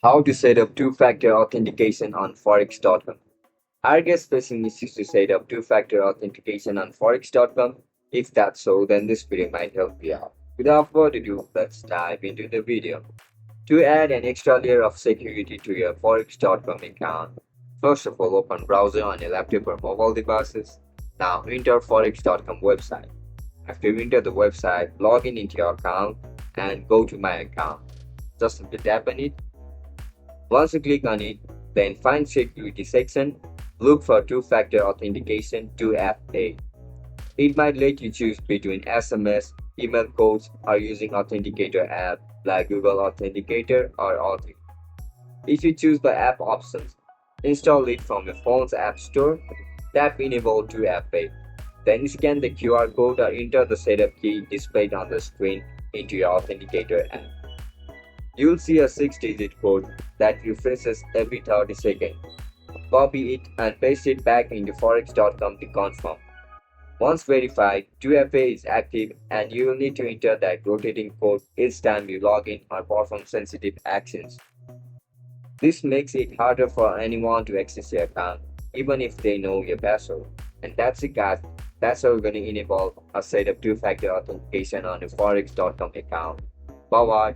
How to set up two-factor authentication on Forex.com. Are guests facing issues to set up two-factor authentication on Forex.com? If that's so, then this video might help you out. Without further ado, let's dive into the video. To add an extra layer of security to your Forex.com account, first of all, open browser on your laptop or mobile devices. Now enter Forex.com website. After you enter the website, log in into your account and go to My Account. Just simply tap on it. Once you click on it, then find Security section, look for two-factor authentication 2FA. It might let you choose between SMS, email codes, or using authenticator app like Google Authenticator or Authy. If you choose the app options, install it from your phone's app store, tap Enable 2FA. Then scan the QR code or enter the setup key displayed on the screen into your authenticator app. You'll see a 6-digit code that refreshes every 30 seconds. Copy it and paste it back into forex.com to confirm. Once verified, 2FA is active and you will need to enter that rotating code each time you log in or perform sensitive actions. This makes it harder for anyone to access your account, even if they know your password. And that's it, guys. That's how we're going to enable a setup two-factor authentication on your forex.com account. Bye bye.